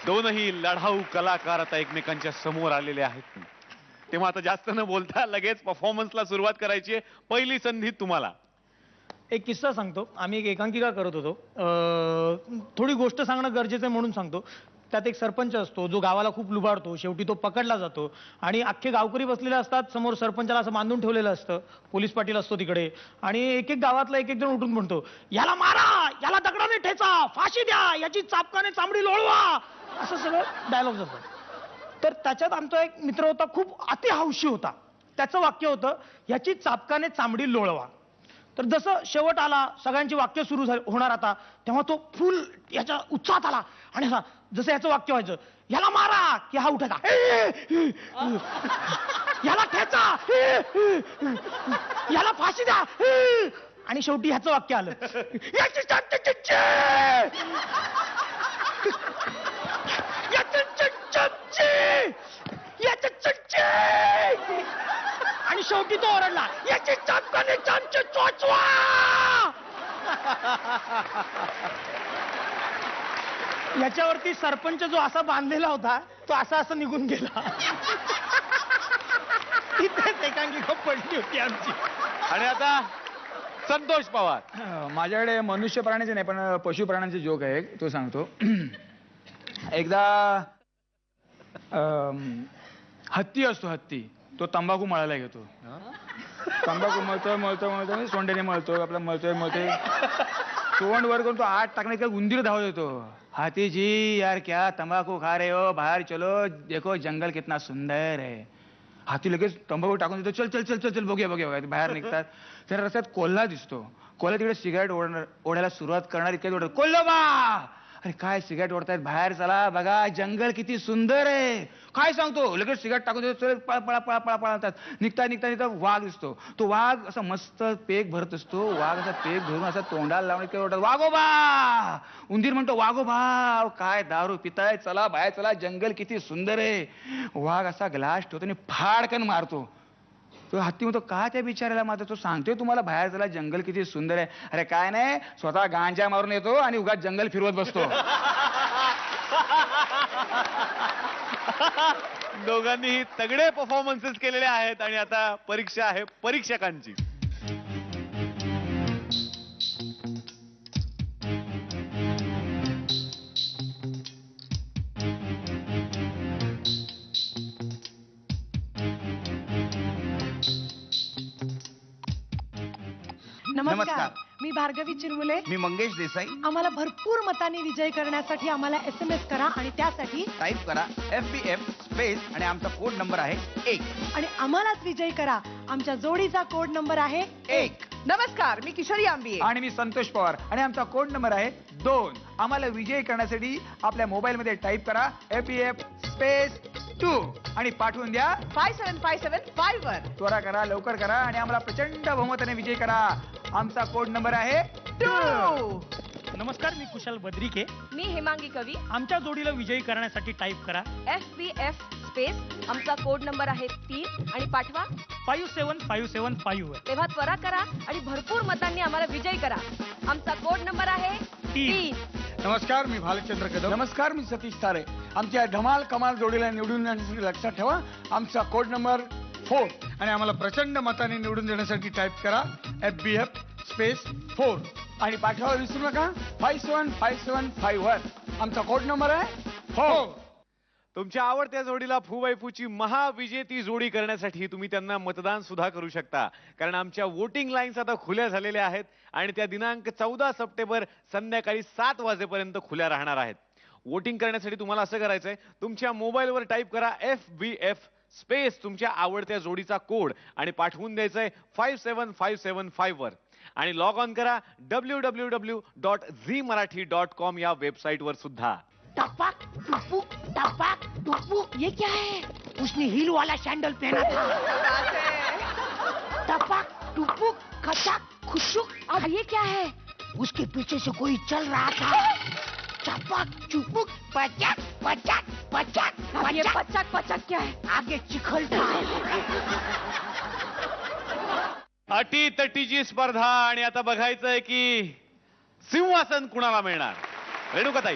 दोनही लढाऊ कलाकार आता एकमेकांच्या समोर आलेले आहेत. तेव्हा आता जास्त न बोलता लगेच परफॉर्मन्सला सुरुवात करायची आहे. पहिली संधी तुम्हाला. एक किस्सा सांगतो. आम्ही एक एकांकिका करत होतो. थोडी गोष्ट सांगणं गरजेचं आहे म्हणून सांगतो. त्यात एक सरपंच असतो जो गावाला खूप लुबाडतो. शेवटी तो पकडला जातो आणि अख्खे गावकरी बसलेले असतात. समोर सरपंचाला असं बांधून ठेवलेलं असतं. पोलीस पाटील असतो तिकडे आणि एक एक गावातला एक एक जण उठून म्हणतो, याला मारा, याला दगडाने ठेचा, फाशी द्या, याची चापकाने चामडी लोळवा, असं सगळं डायलॉग्स असतात. तर त्याच्यात आमचा एक मित्र होता, खूप अतिहौशी होता. त्याचं वाक्य होतं, याची चापकाने चामडी लोळवा. तर जसं शेवट आला, सगळ्यांची वाक्य सुरू होणार आता, तेव्हा तो फुल याच्या उत्साहात आला आणि जसं याचं वाक्य व्हायचं, याला मारा, की हा उठायचा, याला ठेचा, याला फाशी द्या, आणि शेवटी ह्याचं वाक्य आलं, आणि शेवटी तो ओरडला, याची चापकाने चामचे चोचवा. याच्यावरती सरपंच जो असा बांधलेला होता तो असा निघून गेला. तिथेच एकांकिका पडली होती आमची. आणि आता संतोष पवार. माझ्याकडे मनुष्य प्राण्याचे नाही पण पशु प्राण्यांचे जोक आहे, तो सांगतो. एकदा हत्ती असतो, हत्ती तो तंबाखू मळायला घेतो. तंबाखू मळतोय मळतोय मळतोय सोंडेने मळतोय, आपला मळतोय तोंड वर करून तो आत टाकणे का उंदीर धावत येतो. हाथी जी यार क्या तंबाखू खा रहे हो, बाहर चलो देखो जंगल कितना सुंदर है. हाती लगेच तंबाखू टाकून देतो, चल चल चल चल चल बघूया बघूया बघा. बाहेर निघतात. त्या रस्त्यात कोल्हा दिसतो. कोल्हा तिकडे सिगारेट ओढायला सुरुवात करणार इतक्यात ओढत, कोल्होबा अरे काय सिगारेट ओढतायत, बाहेर चला बघा जंगल किती सुंदर आहे. काय सांगतो, लगेच सिगारेट टाकून देतो, चल पळा पळा पळा पळा पळतात. निघता निघता निघता वाघ दिसतो. तो वाघ असा मस्त पेक भरत असतो. वाघ असा पेक भरून असा तोंडाला लावून इतक्या ओढतात, वाघोबा. उंदीर म्हणतो, वाघोबा काय दारू पिताय, चला बाहेर चला जंगल किती सुंदर आहे. वाघ असा ग्लास ठेवतो आणि फाडकन मारतो. तो हत्ती म्हणतो, का त्या बिचारायला मात्र, तो सांगतोय तुम्हाला बाहेर चला जंगल किती सुंदर आहे. अरे काय नाही, स्वतः गांजा मारून येतो आणि उगाच जंगल फिरवत बसतो. दोघांनीही तगडे परफॉर्मन्सेस केलेले आहेत आणि आता परीक्षा आहे परीक्षकांची. नमस्कार, मी भार्गवी चिरमुले. मी मंगेश देसाई. आम्हाला भरपूर मतांनी विजय करण्यासाठी आम्हाला SMS करा आणि त्यासाठी टाईप करा FBF स्पेस आणि आमचा कोड नंबर आहे 1. आणि आम्हालाच विजयी करा. आमच्या जोडीचा कोड नंबर आहे 1. नमस्कार, मी किशोरी आंबिये आणि मी संतोष पवार आणि आमचा कोड नंबर आहे 2. आम्हाला विजयी करण्यासाठी आपल्या मोबाईल मध्ये टाईप करा FBF स्पेस 2 आणि पाठवून द्या 57575 वर. त्वरा करा, लवकर करा आणि आम्हाला प्रचंड बहुमताने विजयी करा. आमचा कोड नंबर आहे 2. नमस्कार, मी कुशाल बद्रिके. मी हेमांगी कवी. आमच्या जोडीला विजयी करण्यासाठी टाईप करा FBF स्पेस आमचा कोड नंबर आहे 3 आणि पाठवा 57575 वर. तेव्हा त्वरा करा आणि भरपूर मतांनी आम्हाला विजयी करा. आमचा कोड नंबर आहे 3. नमस्कार, मी भालचंद्र कदम. नमस्कार, मी सतीश तारे. आमच्या धमाल कमाल जोडीला निवडून देण्यासाठी लक्षात ठेवा आमचा कोड नंबर 4 आणि आम्हाला प्रचंड मताने निवडून देण्यासाठी टाईप करा FBF स्पेस 4 आणि पाठवा विसरू नका 57575 वर. आमचा कोड नंबर आहे 4. तुमच्या आवडत्या जोडीला फूबाईफूची महाविजेती जोडी करण्यासाठी तुम्ही त्यांना मतदान सुद्धा करू शकता. कारण आमच्या वोटिंग लाईन्स आता खुल्या झालेल्या आहेत आणि त्या दिनांक 14 सप्टेंबर संध्याकाळी 7 वाजेपर्यंत खुल्या राहणार आहेत. वोटिंग करण्यासाठी तुम्हाला असं करायचंय, तुमच्या मोबाईलवर टाईप करा FBF स्पेस तुमच्या आवडत्या जोडीचा कोड आणि पाठवून द्यायचंय 57575 वर आणि लॉग ऑन करा www.zmarathi.com या वेबसाईट वर सुद्धा. टपाक टुपू, ये क्या है? उसने हील वाला सैंडल पहना था. टपाक टुपुक खचाक खुशुक, अब ये क्या है? उसके पीछे से कोई चल रहा था. चपाक चुपुक पचाक पचाक पचाक. अब ये पचाक पचाक क्या है? आगे चिखल था. अटी तटीची स्पर्धा आणि आता बघायचंय की सिंहासन कुणाला मिळणार. रेणुकाताई.